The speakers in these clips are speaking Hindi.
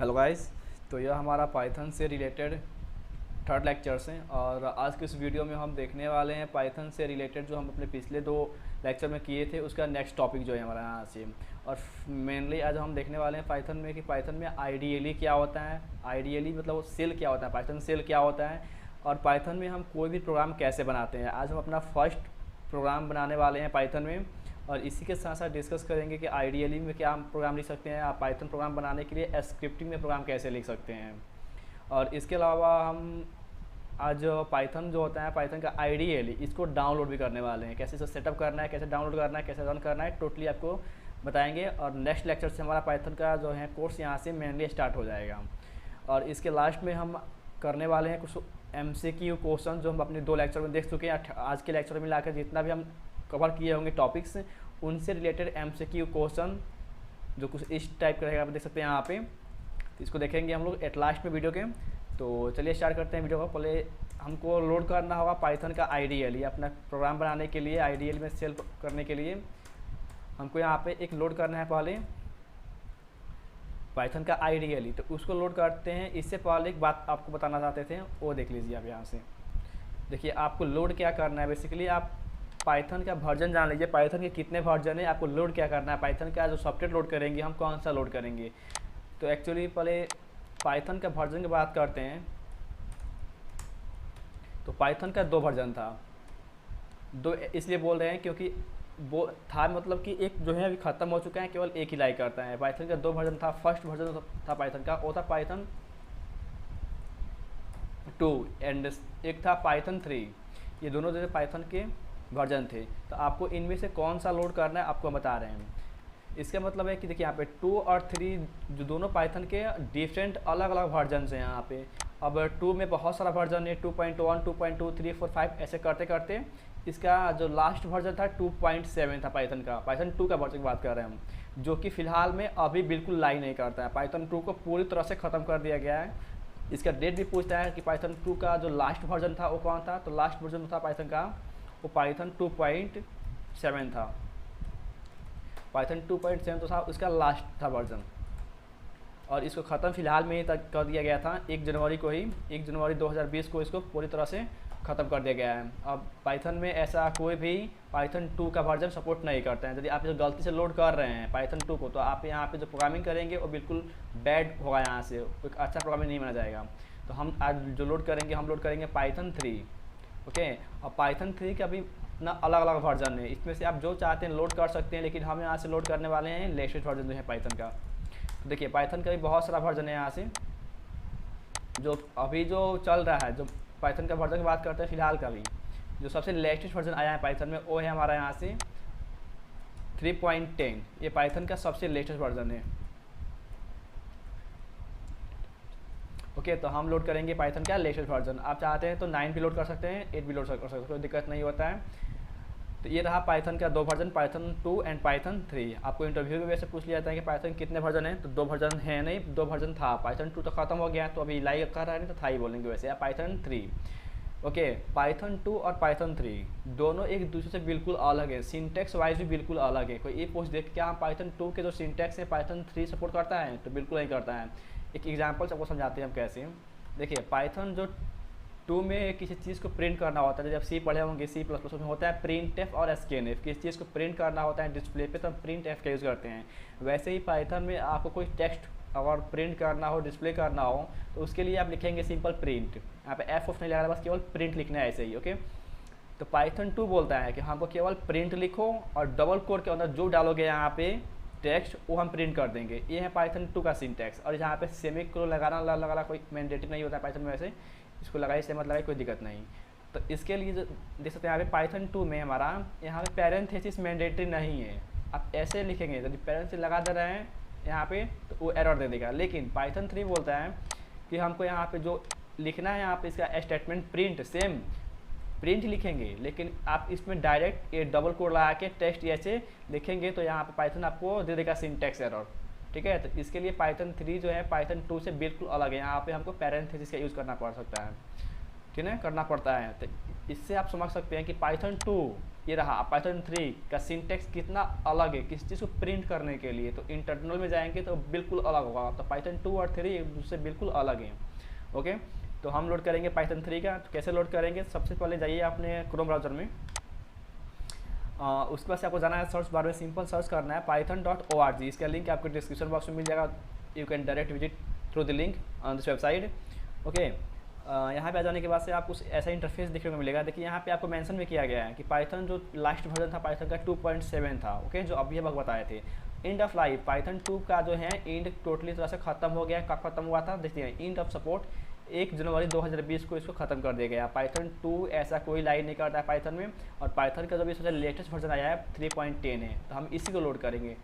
Hello guys. तो यह हमारा पाइथन से रिलेटेड थर्ड लेक्चर्स हैं और आज के इस वीडियो में हम देखने वाले हैं पाइथन से रिलेटेड जो हम अपने पिछले दो लेक्चर में किए थे उसका नेक्स्ट टॉपिक जो है हमारा यहाँ से। और मेनली आज हम देखने वाले हैं पाइथन में कि पाइथन में आइडियली क्या होता है, आइडियली मतलब सेल क्या होता है, पाइथन सेल क्या होता है और पाइथन में हम कोई भी प्रोग्राम कैसे बनाते हैं। आज हम अपना फर्स्ट प्रोग्राम बनाने वाले हैं पाइथन में और इसी के साथ साथ डिस्कस करेंगे कि आइडियली में क्या हम प्रोग्राम लिख सकते हैं, आप पाइथन प्रोग्राम बनाने के लिए स्क्रिप्टिंग में प्रोग्राम कैसे लिख सकते हैं। और इसके अलावा हम आज पाइथन जो होता है पाइथन का आइडियली इसको डाउनलोड भी करने वाले हैं, कैसे इसे सेटअप करना है, कैसे डाउनलोड करना है, कैसे रन करना है, टोटली आपको बताएंगे। और नेक्स्ट लेक्चर से हमारा पाइथन का जो है कोर्स यहाँ से मेनली स्टार्ट हो जाएगा। और इसके लास्ट में हम करने वाले हैं कुछ MCQ क्वेश्चन जो हम अपने दो लेक्चर में देख चुके हैं। आज के लेक्चर में मिलाकर जितना भी हम कवर किए होंगे टॉपिक्स उनसे रिलेटेड MCQ क्वेश्चन जो कुछ इस टाइप का रहेगा, आप देख सकते हैं यहाँ पे। तो इसको देखेंगे हम लोग एट लास्ट में वीडियो के। तो चलिए स्टार्ट करते हैं वीडियो को। पहले हमको लोड करना होगा पाइथन का आइडियली, अपना प्रोग्राम बनाने के लिए आइडियली में सेल करने के लिए हमको यहाँ पे एक लोड करना है पहले पाइथन का आइडियली। तो उसको लोड करते हैं। इससे पहले एक बात आपको बताना चाहते थे वो देख लीजिए आप यहाँ से। देखिए आपको लोड क्या करना है, बेसिकली आप पाइथन का वर्जन जान लीजिए, पाइथन के कितने वर्जन है, आपको लोड क्या करना है, पाइथन का जो सॉफ्टवेयर लोड करेंगे हम कौन सा लोड करेंगे। तो एक्चुअली पहले पाइथन का वर्जन की बात करते हैं। तो पाइथन का दो वर्जन था, दो इसलिए बोल रहे हैं क्योंकि वो था मतलब कि एक जो है अभी ख़त्म हो चुका है, केवल एक ही लाइक करता है। पाइथन का दो वर्जन था, फर्स्ट वर्जन था पाइथन का वो था पाइथन 2 एंड एक था पाइथन 3। ये दोनों जो पाइथन के वर्जन थे। तो आपको इनमें से कौन सा लोड करना है आपको बता रहे हैं। इसका मतलब है कि देखिए यहाँ पे 2 और 3 जो दोनों पाइथन के डिफरेंट अलग अलग वर्जन हैं यहाँ पे। अब 2 में बहुत सारा वर्जन है, 2.1, 2.2, 3, 4, 5 ऐसे करते करते इसका जो लास्ट वर्जन था 2.7 था पाइथन का। पाइथन 2 का वर्जन की बात कर रहे हैं हम, जो कि फ़िलहाल में अभी बिल्कुल लाई नहीं करता है। पाइथन 2 को पूरी तरह से ख़त्म कर दिया गया है। इसका डेट भी पूछता है कि पाइथन 2 का जो लास्ट वर्जन था वो कौन था। तो लास्ट वर्जन था पाइथन का वो पाइथन 2.7 था। पाइथन 2.7 तो था उसका लास्ट था वर्जन और इसको ख़त्म फिलहाल में ही तक कर दिया गया था 1 जनवरी को ही, 1 जनवरी 2020 को इसको पूरी तरह से ख़त्म कर दिया गया है। अब पाइथन में ऐसा कोई भी पाइथन 2 का वर्जन सपोर्ट नहीं करता है। यदि आप जो गलती से लोड कर रहे हैं पाइथन 2 को तो आप यहाँ पे जो प्रोग्रामिंग करेंगे वो बिल्कुल बैड होगा, यहाँ से एक अच्छा प्रोग्रामिंग नहीं माना जाएगा। तो हम आज जो लोड करेंगे हम लोड करेंगे पाइथन 3। ओके, और पाइथन 3 का भी अपना अलग अलग वर्जन है, इसमें से आप जो चाहते हैं लोड कर सकते हैं, लेकिन हम यहाँ से लोड करने वाले हैं लेटेस्ट वर्जन जो है पाइथन का। तो देखिए पाइथन का भी बहुत सारा वर्जन है यहाँ से जो अभी जो चल रहा है। जो पाइथन का वर्जन की बात करते हैं फिलहाल का भी जो सबसे लेटेस्ट वर्जन आया है पाइथन में वो है हमारा यहाँ से 3.10। ये पाइथन का सबसे लेटेस्ट वर्जन है। ओके, तो हम लोड करेंगे पाइथन का लेटेस्ट वर्जन। आप चाहते हैं तो 9 भी लोड कर सकते हैं, 8 भी लोड कर सकते हैं, कोई दिक्कत नहीं होता है। तो ये रहा पाइथन का दो वर्जन, पाइथन 2 एंड पाइथन 3। आपको इंटरव्यू में वैसे पूछ लिया जाता है कि पाइथन कितने वर्जन है, तो दो वर्जन है नहीं, दो वर्जन था। पाइथन 2 तो खत्म हो गया तो अभी लाइक कर रहा है नहीं तो था ही बोलेंगे वैसे, या पाइथन 3। ओके, पाइथन 2 और पाइथन 3 दोनों एक दूसरे से बिल्कुल अलग है, सिंटैक्स वाइज भी बिल्कुल अलग है। कोई ये पूछ दे क्या हम पाइथन 2 के जो सिंटैक्स है पाइथन 3 सपोर्ट करता है, तो बिल्कुल नहीं करता है। एक एग्जाम्पल से आपको समझाते हैं हम कैसे। देखिए पाइथन जो 2 में किसी चीज़ को प्रिंट करना होता है, जब सी पढ़े होंगे C++ में होता है प्रिंट एफ और स्कैनएफ। किसी चीज़ को प्रिंट करना होता है डिस्प्ले पे तो हम प्रिंट एफ का यूज़ करते हैं। वैसे ही पाइथन में आपको कोई टेक्स्ट अगर प्रिंट करना हो, डिस्प्ले करना हो, तो उसके लिए आप लिखेंगे सिंपल प्रिंट। यहाँ पे एफ नहीं लगा, बस केवल प्रिंट लिखना है ऐसे ही। ओके, तो पाइथन 2 बोलता है कि हमको केवल प्रिंट लिखो और डबल कोड के अंदर जो डालोगे यहाँ पे टेक्स्ट वो हम प्रिंट कर देंगे। ये है पाइथन 2 का सिंटैक्स। और यहाँ पे सेमीकोलन लगाना कोई मैंडेटरी नहीं होता है पाइथन में, वैसे इसको लगाइए से मतलब कोई दिक्कत नहीं। तो इसके लिए जो देख सकते हैं यहाँ पे पाइथन 2 में हमारा यहाँ पे पैरेंथेसिस मैंडेटरी नहीं है। आप ऐसे लिखेंगे यदि पैरेंथेसिस लगा दे रहे हैं यहाँ पे तो वो एरर दे देगा। लेकिन पाइथन 3 बोलता है कि हमको यहाँ पे जो लिखना है यहाँ पे इसका स्टेटमेंट प्रिंट सेम प्रिंट लिखेंगे, लेकिन आप इसमें डायरेक्ट ये डबल कोड लगा के टेक्स्ट ऐसे लिखेंगे तो यहाँ पे पाइथन आपको दे देगा सिंटैक्स एरर। ठीक है, तो इसके लिए पाइथन 3 जो है पाइथन 2 से बिल्कुल अलग है। यहाँ पे हमको पैरेंथेसिस का यूज़ करना पड़ सकता है, ठीक है, करना पड़ता है। तो इससे आप समझ सकते हैं कि पाइथन 2 ये रहा पाइथन 3 का सिंटेक्स कितना अलग है किस चीज़ को प्रिंट करने के लिए। तो इंटरनल में जाएंगे तो बिल्कुल अलग होगा। तो पाइथन 2 और 3 एक दूसरे से बिल्कुल अलग हैं। ओके, तो हम लोड करेंगे पाइथन 3 का। तो कैसे लोड करेंगे, सबसे पहले जाइए अपने क्रोम ब्राउज़र में। उसके बाद से आपको जाना है सर्च बार में, सिंपल सर्च करना है python.org। इसका लिंक आपको डिस्क्रिप्शन बॉक्स में मिल जाएगा। You can direct visit through the link on this website. Okay, यहाँ पे आ जाने के बाद से आपको ऐसा इंटरफेस देखने को मिलेगा। देखिए यहाँ पे आपको मेंशन भी किया गया है कि पाइथन जो लास्ट वर्जन था पाइथन का 2.7 था। ओके, जो अभी हम बताए थे। एंड ऑफ लाइफ पाइथन 2 का जो है एंड टोटली तरह से खत्म हो गया। कब खत्म हुआ था देखिए, एंड ऑफ सपोर्ट 1 जनवरी 2020 को इसको खत्म कर दिया गया। पाइथन 2 ऐसा कोई लाइन नहीं करता है पाइथन में। और पाइथन का जो भी सबसे लेटेस्ट वर्जन आया है 3.10 है। तो हम इसी को लोड करेंगे।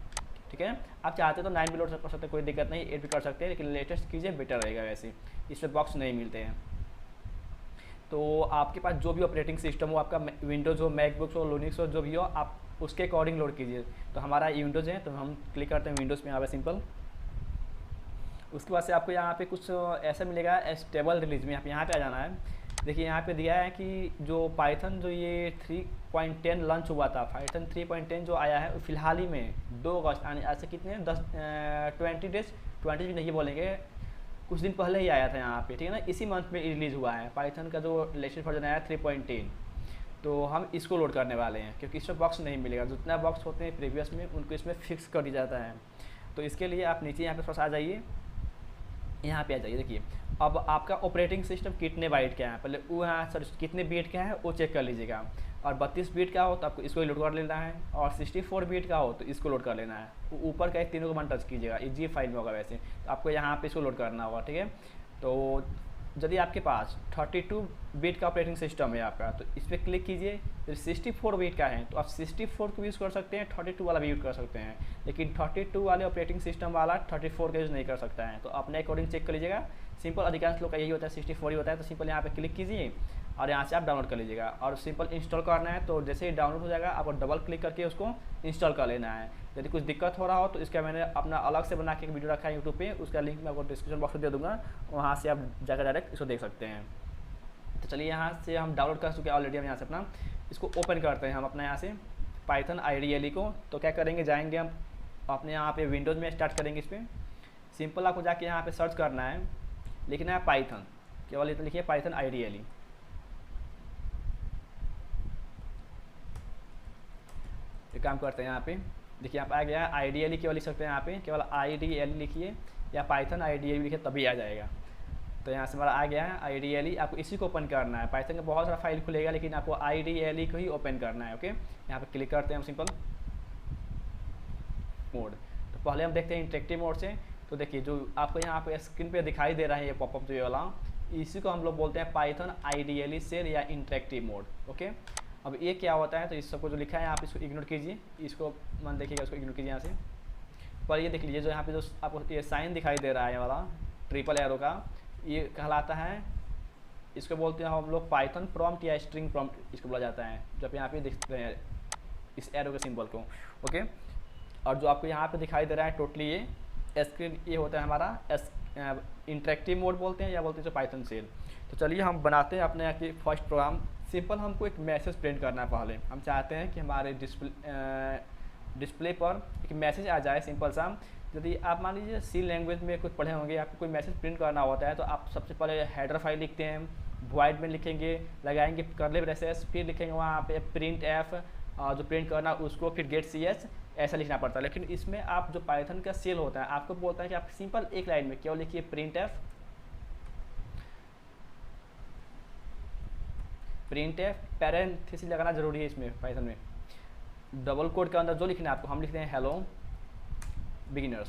ठीक है, आप चाहते तो 9 भी लोड कर सकते हैं, कोई दिक्कत नहीं, 8 भी कर सकते हैं, लेकिन लेटेस्ट कीजिए बेटर रहेगा। वैसे इसमें बॉक्स नहीं मिलते हैं। तो आपके पास जो भी ऑपरेटिंग सिस्टम हो, आपका विंडोज़ हो, मैकबुक्स हो, लिनक्स हो, जो भी हो, आप उसके अकॉर्डिंग लोड कीजिए। तो हमारा विंडोज़ है तो हम क्लिक करते हैं विंडोज़ में यहाँ पे सिंपल। उसके बाद से आपको यहाँ पे कुछ ऐसा मिलेगा स्टेबल रिलीज में, यहाँ पे आ जाना है। देखिए यहाँ पे दिया है कि जो पाइथन जो ये 3.10 लॉन्च हुआ था, पाइथन 3.10 जो आया है फिलहाल ही में 2 अगस्त आज से कितने 20 डेज 20 भी नहीं बोलेंगे, कुछ दिन पहले ही आया था यहाँ पे। ठीक है ना, इसी मंथ में रिलीज़ हुआ है पाइथन का जो लेटेस्ट वर्जन आया 3.10। तो हम इसको लोड करने वाले हैं क्योंकि इसमें बॉक्स नहीं मिलेगा। जितना बॉक्स होते हैं प्रीवियस में उनको इसमें फिक्स कर दिया जाता है। तो इसके लिए आप नीचे यहाँ पे थोड़ा सा आ जाइए, यहाँ पे आ जाइए। देखिए अब आपका ऑपरेटिंग सिस्टम कितने बाइट का है, पहले वो यहाँ सर कितने बीट का है वो चेक कर लीजिएगा। और 32 बीट का हो तो आपको इसको ही लोड कर लेना है, और 64 बीट का हो तो इसको लोड कर लेना है। ऊपर का एक तीनों को मन टच कीजिएगा, एक जी फाइल में होगा वैसे, तो आपको यहाँ पे इसको लोड करना होगा। ठीक है, तो यदि आपके पास 32 बीट का ऑपरेटिंग सिस्टम है आपका तो इस पर क्लिक कीजिए। फिर 64 बीट का है तो आप 64 को यूज़ कर सकते हैं, 32 वाला भी यूज़ कर सकते हैं। लेकिन 32 वाले ऑपरेटिंग सिस्टम वाला 34 का यूज़ नहीं कर सकता है। तो अपने अकॉर्डिंग चेक कर लीजिएगा। सिंपल अधिकांश लोग का यही होता है, 64 ही होता है। तो सिंपल यहाँ पे क्लिक कीजिए और यहाँ से आप डाउनलोड कर लीजिएगा। और सिंपल इंस्टॉल करना है तो जैसे ही डाउनलोड हो जाएगा आपको डबल क्लिक करके उसको इंस्टॉल कर लेना है। यदि कुछ दिक्कत हो रहा हो तो इसका मैंने अपना अलग से बना के एक वीडियो रखा है यूट्यूब पे, उसका लिंक मैं आपको डिस्क्रिप्शन बॉक्स में दे दूँगा, वहाँ से आप जाकर डायरेक्ट इसको देख सकते हैं। तो चलिए यहाँ से हम डाउनलोड कर चुके हैं ऑलरेडी। हम यहाँ से अपना इसको ओपन करते हैं हम अपना यहाँ से पाइथन IDLE को। तो क्या करेंगे, जाएंगे हम अपने यहाँ पे विंडोज़ में स्टार्ट करेंगे। इस पर सिंपल आपको जाके यहाँ पे सर्च करना है, लिखना है पाइथन, केवल इतना लिखिए पाइथन IDLE। ये काम करते हैं यहाँ पे। देखिए यहाँ पे आ गया है IDLE, केवल लिख सकते हैं यहाँ पे, केवल IDLE लिखिए या पाइथन IDLE लिखिए तभी आ जाएगा। तो यहाँ से हमारा आ गया है IDLE, आपको इसी को ओपन करना है। पाइथन का बहुत सारा फाइल खुलेगा लेकिन आपको IDLE को ही ओपन करना है। ओके, यहाँ पे क्लिक करते हैं हम सिंपल मोड। तो पहले हम देखते हैं इंटरेक्टिव मोड से। तो देखिए जो आपको यहाँ पे स्क्रीन पे दिखाई दे रहा है ये पॉपअप जो ये वाला, इसी को हम लोग बोलते हैं पाइथन IDLE सेल या इंटरेक्टिव मोड। ओके, अब ये क्या होता है, तो इस सबको जो लिखा है आप इसको इग्नोर कीजिए, इसको मन देखिएगा, इसको इग्नोर कीजिए यहाँ से। पर ये देख लीजिए जो यहाँ पे जो आपको ये साइन दिखाई दे रहा है वाला ट्रिपल एरो का, ये कहलाता है, इसको बोलते हैं हम लोग पाइथन प्रॉम्प्ट या स्ट्रिंग प्रॉम्प्ट इसको बोला जाता है, जो आप यहाँ पे देखते हैं इस एरो के सिंबल को। ओके, और जो आपको यहाँ पे दिखाई दे रहा है टोटली ये स्क्रीन, ये होता है हमारा इंटरेक्टिव मोड बोलते हैं या बोलते हैं जो पाइथन सेल। तो चलिए हम बनाते हैं अपने यहाँ की फर्स्ट प्रोग्राम। सिंपल हमको एक मैसेज प्रिंट करना है। पहले हम चाहते हैं कि हमारे डिस्प्ले पर एक मैसेज आ जाए सिंपल सा। यदि आप मान लीजिए सी लैंग्वेज में कुछ पढ़े होंगे, आपको कोई मैसेज प्रिंट करना होता है तो आप सबसे पहले हेडर फाइल लिखते हैं, वॉइड में लिखेंगे, लगाएंगे कर्ली ब्रेसेस, फिर लिखेंगे वहाँ पे प्रिंट एफ, जो प्रिंट करना उसको, फिर गेट CS, ऐसा लिखना पड़ता है। लेकिन इसमें आप जो पाइथन का सेल होता है आपको बोलता है कि आप सिंपल एक लाइन में केवल लिखिए प्रिंट एफ, पैरेंथेसिस लगाना जरूरी है इसमें पाइथन में। डबल कोड के अंदर जो लिखना है आपको, हम लिखते हैं हेलो बिगिनर्स।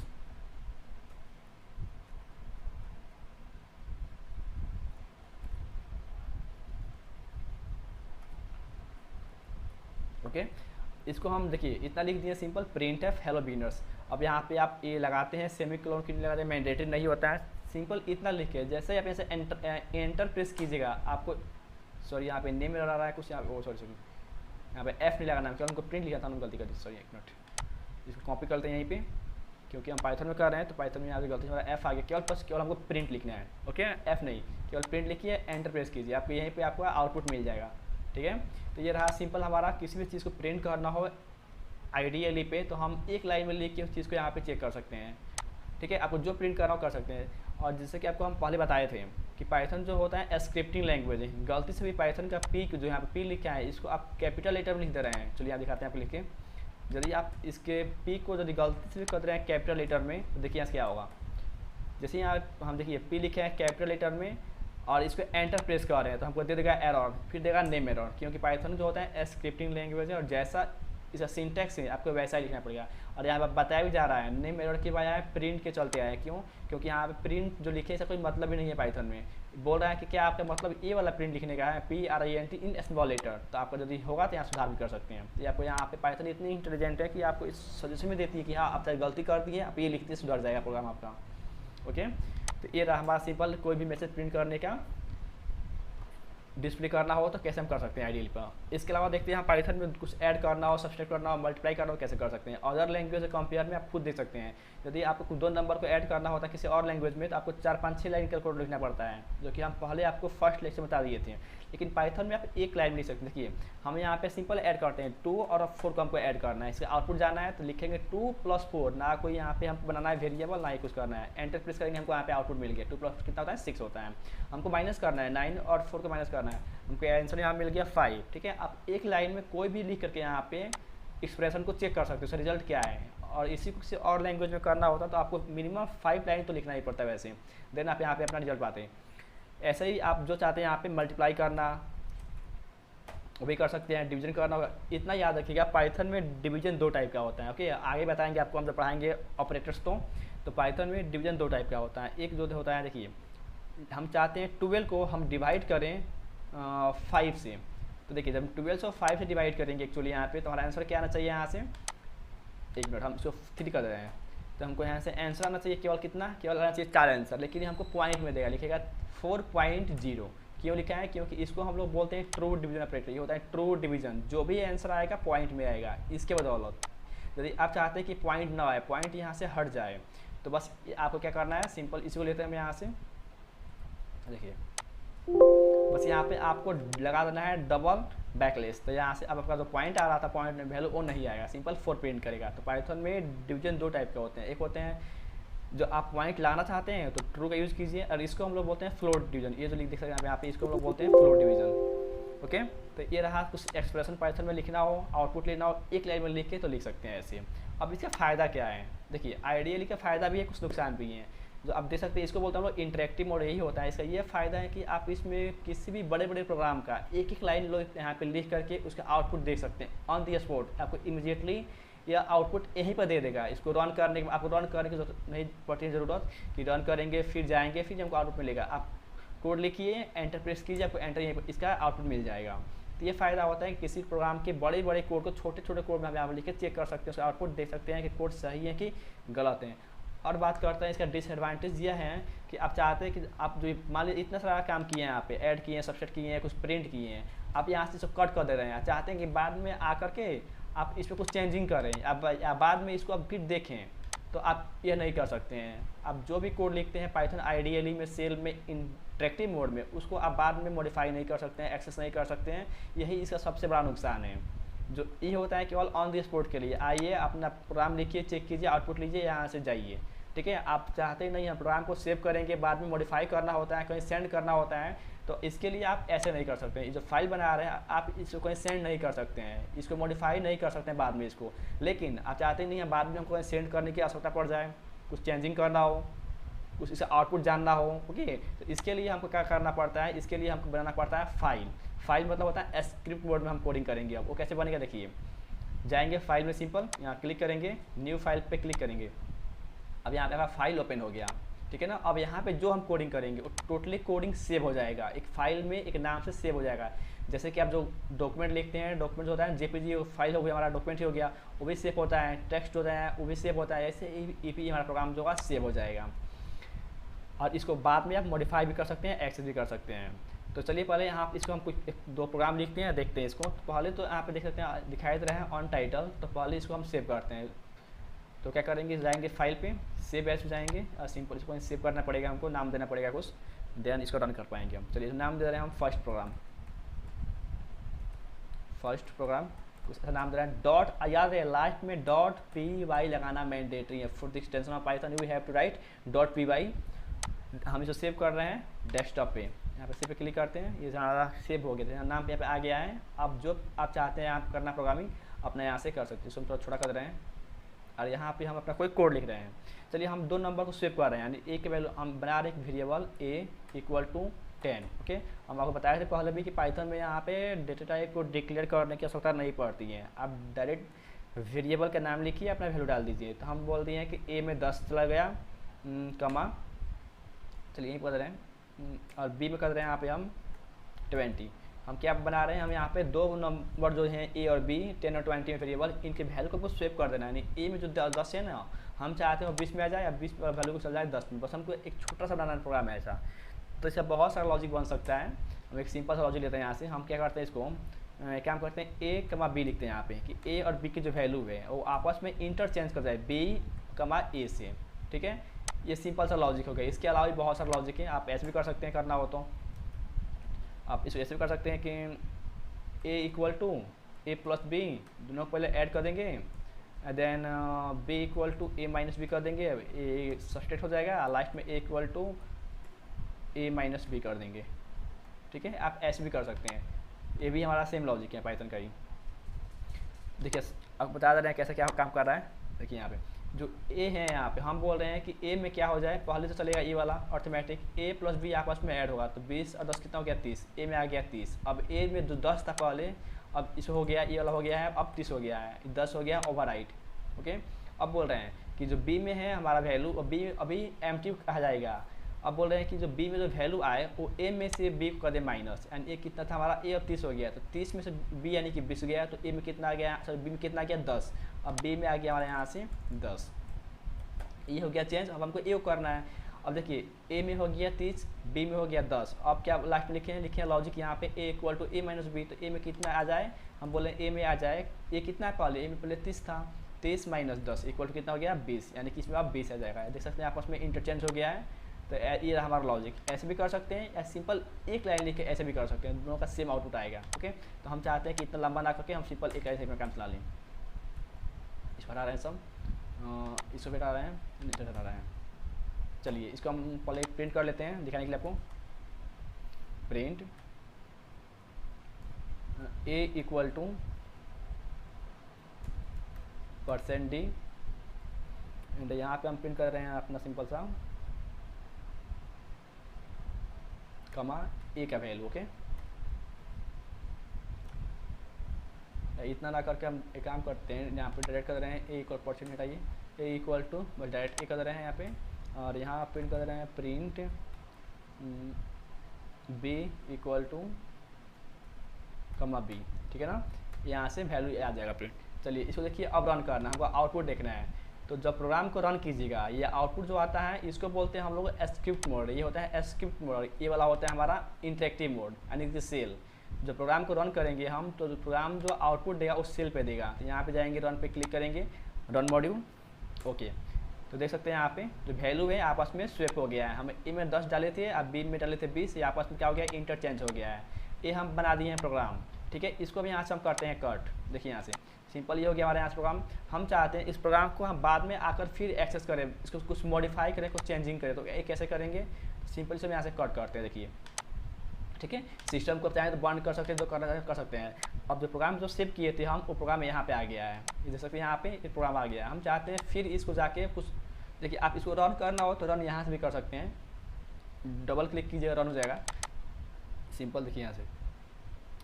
ओके, इसको हम देखिए इतना लिख दिए simple print F hello beginners. अब यहाँ पे आप ये लगाते हैं सेमीकोलन की लगाते हैं, मैंडेटरी नहीं होता है, सिंपल इतना लिखिए। जैसे ही आप ऐसे एंटर प्रेस कीजिएगा आपको, सॉरी यहाँ पे नेम लगा रहा है कुछ, यहाँ पे सॉरी यहाँ पे एफ नहीं लगाना है, केवल उनको प्रिंट लिखा था, उनको गलती कर दी, सॉरी एक मिनट। इसको कॉपी करते हैं यहीं पे, क्योंकि हम पाइथन में कर रहे हैं तो पाइथन में यहाँ पे गलती से हमारा एफ आ गया। केवल हमको प्रिंट लिखना है। ओके, एफ नहीं, केवल प्रिंट लिखिए, एंटर प्रेस कीजिए, आपको यहीं पे आपको आउटपुट मिल जाएगा। ठीक है। तो ये रहा सिंपल हमारा, किसी भी चीज़ को प्रिंट करना हो आइडियली पे तो हम एक लाइन में लिख के उस चीज़ को यहाँ पे चेक कर सकते हैं, ठीक है। आपको जो प्रिंट करना हो कर सकते हैं। और जैसे कि आपको हम पहले बताए थे कि पाइथन जो होता है स्क्रिप्टिंग लैंग्वेज है, गलती से भी पाइथन का पी जो यहाँ पे पी लिखा है इसको आप कैपिटल लेटर में लिख दे रहे हैं। चलिए यहाँ दिखाते हैं आपको लिख के, यदि आप इसके पी को यदि गलती से भी कर रहे हैं कैपिटल लेटर में तो देखिए यहाँ क्या होगा। जैसे यहाँ हम देखिए पी लिखे हैं कैपिटल लेटर में और इसको एंटर प्रेस कर रहे हैं तो हमको दे देगा एरर, फिर देगा नेम एरर, क्योंकि पाइथन जो होता है स्क्रिप्टिंग लैंग्वेज है और जैसा इसका सिंटैक्स है आपको वैसा ही लिखना पड़ेगा। और यहाँ पर बताया भी जा रहा है नेम एरर के बजाय प्रिंट के चलते आए, क्यों? क्योंकि यहाँ पे प्रिंट जो लिखे इसका कोई मतलब ही नहीं है पाइथन में। बोल रहा है कि क्या आपका मतलब ये वाला प्रिंट लिखने का है PRINT इन स्मॉल लेटर, तो आपका यदि होगा तो यहाँ सुधार भी कर सकते हैं। तो आपको यहाँ पे पाइथन इतनी इंटेलिजेंट है कि आपको इस सजेशन में देती है कि हाँ आप चाहे गलती कर दी है आप ये लिखते सुधर जाएगा प्रोग्राम आपका। ओके, तो ये रहा हमारा सिंपल कोई भी मैसेज प्रिंट करने का, डिस्प्ले करना हो तो कैसे हम कर सकते हैं आइडियल पर। इसके अलावा देखते हैं हम पाइथन में कुछ ऐड करना हो, सब्सट्रैक्ट करना हो, मल्टीप्लाई करना हो कैसे कर सकते हैं। अदर लैंग्वेज से कंपेयर में आप खुद देख सकते हैं। यदि आपको कुछ 2 नंबर को ऐड करना होता है किसी और लैंग्वेज में तो आपको 4-5-6 लाइन का कोड लिखना पड़ता है, जो कि हम पहले आपको फर्स्ट लेक्चर बता दिए थे। लेकिन पाइथन में आप एक लाइन लिख सकते हैं। देखिए हम यहाँ पे सिंपल ऐड करते हैं 2 और 4 को हमको ऐड करना है, इसका आउटपुट जाना है तो लिखेंगे 2 + 4, ना कोई यहाँ पे हमको बनाना है वेरिएबल ना ही कुछ करना है। एंटर प्रेस करेंगे हमको यहाँ पे आउटपुट मिल गया, 2 + कितना होता है 6 होता है। हमको माइनस करना है 9 और 4 को माइनस करना है, हमको आंसर यहाँ मिल गया 5, ठीक है। आप एक लाइन में कोई भी लिख करके यहाँ पे एक्सप्रेशन को चेक कर सकते हो उसका रिजल्ट क्या है। और इसी को किसी और लैंग्वेज में करना होता तो आपको मिनिमम 5 लाइन तो लिखना ही पड़ता है वैसे, देन आप यहाँ पे अपना रिजल्ट पाते हैं। ऐसे ही आप जो चाहते हैं यहाँ पे मल्टीप्लाई करना वो भी कर सकते हैं, डिवीजन करना होगा। इतना याद रखिएगा पाइथन में डिवीजन 2 टाइप का होता है। ओके, आगे बताएंगे आपको हम जब पढ़ाएंगे ऑपरेटर्स तो पाइथन में डिवीजन 2 टाइप का होता है। एक जो होता है देखिए हम चाहते हैं 12 को हम डिवाइड करें 5 से, तो देखिए जब 12 को 5 से डिवाइड करेंगे एक्चुअली यहाँ पे तो हमारा आंसर क्या आना चाहिए यहाँ से, 1 मिनट हम इसको 3 कर दे रहे हैं तो हमको यहाँ से आंसर आना चाहिए केवल कितना, केवल आना चाहिए 4 आंसर, लेकिन हमको पॉइंट में देगा, लिखेगा 4.0। क्यों लिखा है? क्योंकि इसको हम लोग बोलते हैं ट्रू डिवीजन ऑपरेटर। ये होता है ट्रू डिवीजन, जो भी आंसर आएगा पॉइंट में आएगा। इसके बदौलत यदि आप चाहते हैं कि पॉइंट ना आए, पॉइंट यहाँ से हट जाए, तो बस आपको क्या करना है, सिंपल इसको लेते हैं हम यहाँ से, देखिए बस यहाँ पे आपको लगा देना है डबल बैकलेस, तो यहाँ से अब आपका जो पॉइंट आ रहा था पॉइंट में वैल्यू वो नहीं आएगा, सिंपल 4 प्रिंट करेगा। तो पाइथन में डिवीजन 2 टाइप के होते हैं। एक होते हैं जो आप पॉइंट लाना चाहते हैं तो ट्रू का यूज़ कीजिए, और इसको हम लोग बोलते हैं फ्लोट डिवीजन। ये जो लिख देख सकते हैं यहाँ पे इसको हम लोग बोलते हैं फ्लोट डिवीजन। ओके, तो ये रहा कुछ एक्सप्रेशन पाइथन में लिखना हो, आउटपुट लेना हो, एक लाइन में लिख के तो लिख सकते हैं ऐसे। अब इसका फ़ायदा क्या है, देखिए आइडियली का फ़ायदा भी है, कुछ नुकसान भी हैं जो आप देख सकते हैं। इसको बोलते हैं हम लोग इंटरेक्टिव मोड, यही होता है इसका। ये फ़ायदा है कि आप इसमें किसी भी बड़े बड़े प्रोग्राम का एक एक लाइन लोग यहाँ पे लिख करके उसका आउटपुट देख सकते हैं ऑन दी स्पॉट। आपको इमीडिएटली या आउटपुट यहीं पर दे देगा। इसको रन करने के आपको रन करने की जरूरत नहीं पड़ती, ज़रूरत कि रन करेंगे फिर जाएंगे फिर हमको आउटपुट मिलेगा। आप कोड लिखिए, एंटर प्रेस कीजिए, आपको एंटर यहीं पर इसका आउटपुट मिल जाएगा। तो ये फ़ायदा होता है कि किसी प्रोग्राम के बड़े बड़े कोड को छोटे छोटे कोड में आप लिख के चेक कर सकते हैं, उसका आउटपुट देख सकते हैं कि कोड सही है कि गलत है। और बात करते हैं इसका डिसएडवांटेज यह है कि आप चाहते हैं कि आप जो मान लीजिए इतना सारा काम किए हैं, यहाँ पे ऐड किए हैं, सबसेट किए हैं, कुछ प्रिंट किए हैं, आप यहाँ से इसको कट कर दे रहे हैं, चाहते हैं कि बाद में आकर के आप इस पर कुछ चेंजिंग करें, अब बाद में इसको आप फिर देखें, तो आप यह नहीं कर सकते हैं। आप जो भी कोड लिखते हैं पाइथन आइडियली में सेल में इंटरेक्टिव मोड में, उसको आप बाद में मॉडिफाई नहीं कर सकते हैं, एक्सेस नहीं कर सकते हैं। यही इसका सबसे बड़ा नुकसान है। जो ये होता है केवल ऑन द स्पॉट के लिए, आइए अपना प्रोग्राम लिखिए, चेक कीजिए, आउटपुट लीजिए, यहाँ से जाइए, ठीक है। आप चाहते ही नहीं हैं प्रोग्राम को सेव करेंगे, बाद में मॉडिफाई करना होता है, कहीं सेंड करना होता है, तो इसके लिए आप ऐसे नहीं कर सकते हैं। जो फाइल बना रहे हैं आप इसको कहीं सेंड नहीं कर सकते हैं, इसको मॉडिफाई नहीं कर सकते हैं बाद में इसको। लेकिन आप चाहते नहीं हैं बाद में हमको कहीं सेंड करने की आवश्यकता पड़ जाए, कुछ चेंजिंग करना हो, कुछ इसका आउटपुट जानना हो, ओके, तो इसके लिए हमको क्या करना पड़ता है, इसके लिए हमको बनाना पड़ता है फाइल। फाइल मतलब होता है स्क्रिप्ट मोड में हम कोडिंग करेंगे। अब वो कैसे बनेगा देखिए, जाएंगे फाइल में, सिंपल यहाँ क्लिक करेंगे, न्यू फाइल पे क्लिक करेंगे। अब यहाँ पे हमारा फाइल ओपन हो गया, ठीक है ना। अब यहाँ पे जो हम कोडिंग करेंगे वो टोटली कोडिंग सेव हो जाएगा, एक फाइल में एक नाम से सेव हो जाएगा। जैसे कि आप जो डॉक्यूमेंट लिखते हैं, डॉक्यूमेंट होता है जेपीजी फाइल हो गया, हमारा डॉक्यूमेंट ही हो गया, वो भी सेव होता है, टेक्स्ट होता है वो भी सेव होता है, ऐसे ईपी हमारा प्रोग्राम जो होगा सेव हो जाएगा। और इसको बाद में आप मॉडिफाई भी कर सकते हैं, एक्सेस भी कर सकते हैं। तो चलिए पहले यहाँ इसको हम कुछ 2 प्रोग्राम लिखते हैं, देखते हैं इसको। तो पहले तो यहाँ पे देख सकते हैं दिखाई दे रहा है ऑन टाइटल, तो पहले इसको हम सेव करते हैं। तो क्या करेंगे, जाएंगे फाइल पे, सेव एज पे जाएंगे, और सिंपल इसको सेव करना पड़ेगा, हमको नाम देना पड़ेगा कुछ, देन इसको रन कर पाएंगे हम। चलिए नाम दे रहे हैं हम फर्स्ट प्रोग्राम, फर्स्ट प्रोग्राम उसका नाम दे रहा है डॉट, याद है लास्ट में डॉट पी वाई लगाना मैंडेटरी है। For the extension of Python you have to write dot P Y. हम इसको सेव कर रहे हैं डेस्कटॉप पे, यहाँ पे सेव पे क्लिक करते हैं, ये हमारा सेव हो गया, नाम पे यहाँ पे आ गया है। अब जो आप चाहते हैं आप करना प्रोग्रामिंग अपने यहाँ से कर सकते हैं। इसको हम थोड़ा छोटा कर रहे हैं और यहाँ पे हम अपना कोई कोड लिख रहे हैं। चलिए हम दो नंबर को सेव कर रहे हैं, यानी ए के वैल्यू हम बना रहे हैं variable A equal to 10। Okay, हम आपको बताए थे पहले भी कि पाइथन में यहाँ पे डेटा टाइप को डिक्लेयर करने की आवश्यकता नहीं पड़ती है। आप डायरेक्ट वेरिएबल का नाम लिखिए, अपना वैल्यू डाल दीजिए। तो हम बोल दिए हैं कि ए में 10 चला गया कमा, चलिए यहीं कर रहे हैं, और बी में कर रहे हैं यहाँ पे हम 20। हम क्या बना रहे हैं, हम यहाँ पे दो नंबर जो हैं ए और बी 10 और 20 में वेरिएबल, इनके वैल्यू को स्वेप कर देना है। यानी ए में जो 10 है ना, हम चाहते हैं 20 में आ जाए या 20 वैल्यू को चल जाए 10 में। बस हमको एक छोटा सा बनाना प्रोग्राम है ऐसा। तो इसका बहुत सारा लॉजिक बन सकता है। हम एक सिंपल सा लॉजिक लेते हैं यहाँ से। हम क्या करते हैं, इसको काम करते हैं ए कमा बी लिखते हैं यहाँ पे कि ए और बी की जो वैल्यू है वो आपस में इंटरचेंज कर जाए बी कमा ए से। ठीक है, ये सिंपल सा लॉजिक हो गया। इसके अलावा भी बहुत सारा लॉजिक है, आप ऐसे भी कर सकते हैं, करना हो तो आप इसको ऐसे भी कर सकते हैं कि A equal to A plus B, दोनों को पहले ऐड कर देंगे, then B equal to A minus B कर देंगे, ए सब्सट्रैक्ट हो जाएगा, लास्ट में A equal to A minus B कर देंगे। ठीक है, आप ऐसे भी कर सकते हैं, ये भी हमारा सेम लॉजिक है पाइथन का ही। देखिए अब बता दे रहे हैं कैसे क्या काम कर रहा है। देखिए यहाँ पे जो ए है, यहाँ पे हम बोल रहे हैं कि ए में क्या हो जाए, पहले तो चलेगा ए वाला ऑटोमेटिक, ए प्लस बी आपस में ऐड होगा तो 20 और 10 कितना हो गया 30, ए में आ गया 30। अब ए में जो 10 था पहले, अब इस हो गया ए वाला हो गया है, अब 30 हो गया है, 10 हो गया ओवरराइट। ओके, अब बोल रहे हैं कि जो बी में है हमारा वैल्यू, बी अभी एम्प्टी कहा जाएगा। अब बोल रहे हैं कि जो बी में जो वैल्यू आए वो ए में से बी को कर दे माइनस, एंड ए कितना था हमारा, ए अब 30 हो गया, तो 30 में से बी यानी कि 20 गया, तो ए में कितना आ गया, सॉरी बी में कितना आ गया 10। अब बी में आ गया हमारे यहाँ से 10, ये हो गया चेंज। अब हमको ए करना है। अब देखिए ए में हो गया 30, बी में हो गया 10। अब क्या लास्ट में लिखे हैं लॉजिक यहाँ पे A equal to A minus B, तो ए में कितना आ जाए, हम बोले ए में आ जाए, ए कितना है पहले, ए में पहले 30 था, 30 माइनस 10 इक्वल टू कितना हो गया 20, यानी कि इसमें अब 20 आ जाएगा। देख सकते हैं आपस में इंटरचेंज हो गया है। तो ये हमारा लॉजिक, ऐसे भी कर सकते हैं या सिंपल एक लाइन लिख के ऐसे भी कर सकते हैं, दोनों का सेम आउटपुट आएगा। ओके, तो हम चाहते हैं कि इतना लंबा ना करके हम सिंपल एक ऐसे में काम चला लें। इस पर आ रहे हैं सब, इसको बेटा आ रहे हैं, नीचे आ रहे हैं। चलिए इसको हम पहले प्रिंट कर लेते हैं दिखाने के लिए आपको। Print A equal to % d, and यहाँ पे हम प्रिंट कर रहे हैं अपना सिंपल सा कमा ए का वैल्यू। ओके, इतना ना करके हम एक काम करते हैं, यहाँ पे डायरेक्ट कर रहे हैं ए इक्वल % हटाइए, ए इक्वल टू बस डायरेक्ट ए कर रहे हैं यहाँ पे, और यहाँ प्रिंट कर रहे हैं print B equal to comma B. ठीक है ना, यहाँ से वैल्यू आ जाएगा प्रिंट। चलिए इसको देखिए, अब रन करना है, हमको आउटपुट देखना है। तो जब प्रोग्राम को रन कीजिएगा, ये आउटपुट जो आता है इसको बोलते हैं हम लोग स्क्रिप्ट मोड। ये होता है स्क्रिप्ट मोड, ये वाला होता है हमारा इंटरेक्टिव मोड, यानी कि सेल। जब प्रोग्राम को रन करेंगे हम, तो प्रोग्राम जो आउटपुट देगा उस सेल पे देगा। तो यहाँ पे जाएंगे, रन पे क्लिक करेंगे, रन मॉड्यूल। ओके, तो देख सकते हैं यहाँ पे जो वैल्यू है आपस में स्वेप हो गया है। हम ए में 10 डाले थे, अब बी में डाले थे 20, ये आपस में क्या हो गया, इंटरचेंज हो गया है। ये हम बना दिए हैं प्रोग्राम। ठीक है, इसको भी यहाँ से हम करते हैं कट। देखिए यहाँ से सिंपल ये हो गया हमारे यहाँ से प्रोग्राम। हम चाहते हैं इस प्रोग्राम को हम बाद में आकर फिर एक्सेस करें, इसको कुछ मॉडिफाई करें, कुछ चेंजिंग करें। तो ये कैसे करेंगे, सिंपल से हम यहाँ से कट करते हैं। देखिए ठीक है, सिस्टम को चाहें तो बंद कर सकते हैं, तो कर सकते हैं। अब जो प्रोग्राम जो सेव किए थे हम, वो प्रोग्राम यहाँ पे आ गया है। ये देख सकते हैं यहाँ पे एक प्रोग्राम आ गया है। हम चाहते हैं फिर इसको जाके कुछ, देखिए आप इसको रन करना हो तो रन यहाँ से भी कर सकते हैं। डबल क्लिक कीजिएगा, रन हो जाएगा सिंपल। देखिए यहाँ से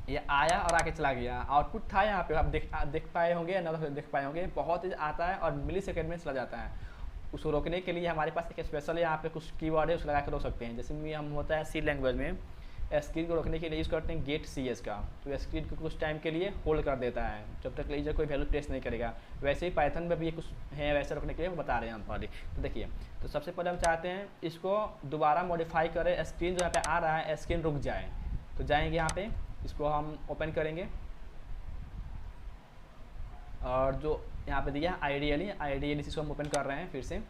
ये आया और आके चला गया, आउटपुट था यहाँ पे, आप देख पाए होंगे ना, देख पाए होंगे, बहुत तेज आता है और मिली सेकेंड में चला जाता है। उसको रोकने के लिए हमारे पास एक स्पेशल यहाँ पे कुछ कीवर्ड है, उसको लगा कर रोक सकते हैं। जैसे भी हम होता है सी लैंग्वेज में, स्क्रीन को रोकने के लिए यूज़ करते हैं गेट CS का, तो स्क्रीन को कुछ टाइम के लिए होल्ड कर देता है जब तक यूजर कोई वैल्यू प्रेस नहीं करेगा। वैसे ही पाइथन में भी कुछ है वैसे रोकने के लिए, वो बता रहे हैं हम पहले। तो देखिए, तो सबसे पहले हम चाहते हैं इसको दोबारा मॉडिफाई करें, स्क्रीन जो यहाँ पे आ रहा है स्क्रीन रुक जाए। तो जाएंगे यहाँ पे, इसको हम ओपन करेंगे, और जो यहाँ पे दिया आइडियली इसको हम ओपन कर रहे हैं फिर से।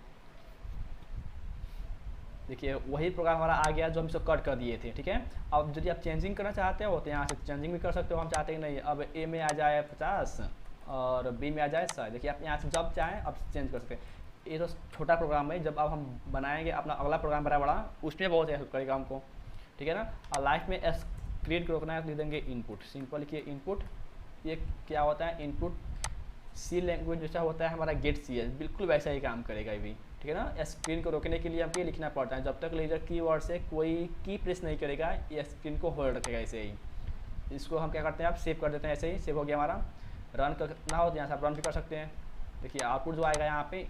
देखिए वही प्रोग्राम हमारा आ गया जो हम इसको कट कर दिए थे, ठीक है। अब यदि आप चेंजिंग करना चाहते हो तो यहाँ से चेंजिंग भी कर सकते हो, हम चाहते हैं नहीं अब ए में आ जाए 50 और बी में आ जाए 100। देखिए आप यहाँ से जब चाहें अब चेंज कर सकते हैं। ये तो छोटा प्रोग्राम है, जब अब हम बनाएंगे अपना अगला प्रोग्राम बड़ा बड़ा उसमें बहुत हेल्प करेगा हमको, ठीक है ना। और लाइफ में स्क्रीन को रोकना है, लिख देंगे इनपुट, सिंपल लिखिए इनपुट। ये क्या होता है इनपुट, सी लैंग्वेज जैसा होता है हमारा गेट सी है, बिल्कुल वैसा ही काम करेगा ये भी, ठीक है ना। स्क्रीन को रोकने के लिए हमको ये लिखना पड़ता है, जब तक लीडर कीवर्ड से कोई की प्रेस नहीं करेगा ये स्क्रीन को होल्ड रखेगा ऐसे ही। इसको हम क्या करते हैं, आप सेव कर देते हैं, ऐसे ही सेव हो गया हमारा। रन करना हो तो यहाँ से आप रन भी कर सकते हैं। देखिए आउटपुट जो आएगा यहाँ पे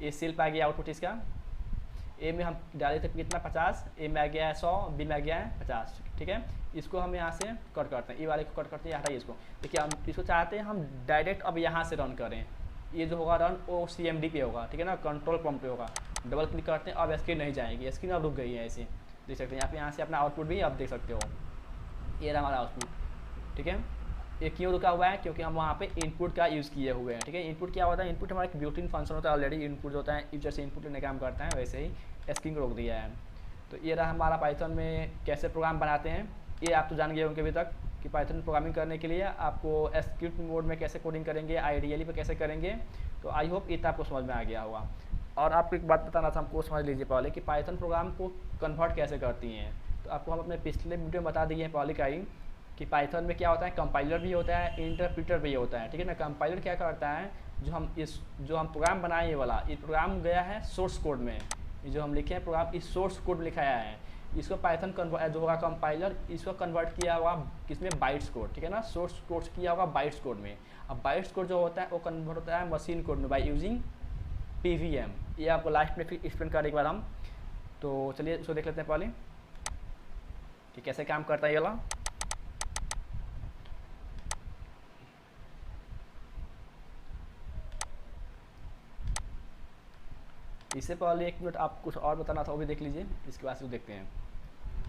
ये सेल्फ आ गया आउटपुट इसका। ए में हम डाले थे कितना 50, ए में आ गया है 100, बी में आ गया है 50, ठीक है। इसको हम यहाँ से कट करते हैं, ए वाले को कट करते हैं, हटाइए इसको। देखिए हम इसको चाहते हैं हम डायरेक्ट अब यहाँ से रन करें, ये जो होगा रन वो CMD पे होगा, ठीक है ना, कंट्रोल पंप पे होगा। डबल क्लिक करते हैं, अब स्क्रीन नहीं जाएगी, स्क्रीन अब रुक गई है ऐसे, देख सकते हैं आप यहाँ से अपना आउटपुट भी आप देख सकते हो। ये रहा हमारा आउटपुट, ठीक है। ये क्यों रुका हुआ है, क्योंकि हम वहाँ पे इनपुट का यूज़ किए हुए हैं, ठीक है। इनपुट क्या होता है, इनपुट हमारा एक बिल्ट इन फंक्शन होता है ऑलरेडी। इनपुट होता है यूजर से इनपुट लेने का काम करता है, वैसे ही स्क्रीन को रोक दिया है। तो ये रहा हमारा पाइथन में कैसे प्रोग्राम बनाते हैं। ये आप तो जान गए होंगे अभी तक कि पाइथन प्रोग्रामिंग करने के लिए आपको स्क्रिप्ट मोड में कैसे कोडिंग करेंगे, आइडियली पे कैसे करेंगे। तो आई होप इतना आपको समझ में आ गया होगा। और आपको एक बात बताना था हमको, समझ लीजिए पहले कि पाइथन प्रोग्राम को कन्वर्ट कैसे करती हैं। तो आपको हम अपने पिछले वीडियो में बता दिए हैं पहले का ही कि पाइथन में क्या होता है, कंपाइलर भी होता है, इंटरप्रीटर भी होता है, ठीक है ना। कंपाइलर क्या करता है, जो हम प्रोग्राम बनाए ये वाला, ये प्रोग्राम गया है सोर्स कोड में, ये जो हम लिखे हैं प्रोग्राम इस सोर्स कोड में लिखाया है, इसको पाइथन जो होगा कंपाइलर इसको कन्वर्ट किया होगा किसमें, बाइट्स कोड, ठीक है ना। सोर्स कोड किया होगा बाइट्स कोड में। अब बाइट्स कोड जो होता है वो कन्वर्ट होता है मशीन कोड में बाई यूजिंग PVM। ये आपको लास्ट में फिर एक्सप्लेन करें एक बार हम। तो चलिए इसको देख लेते हैं पहले कि कैसे काम करता है ये वाला। इससे पहले 1 मिनट आप कुछ और बताना था वो भी देख लीजिए, इसके बाद से देखते हैं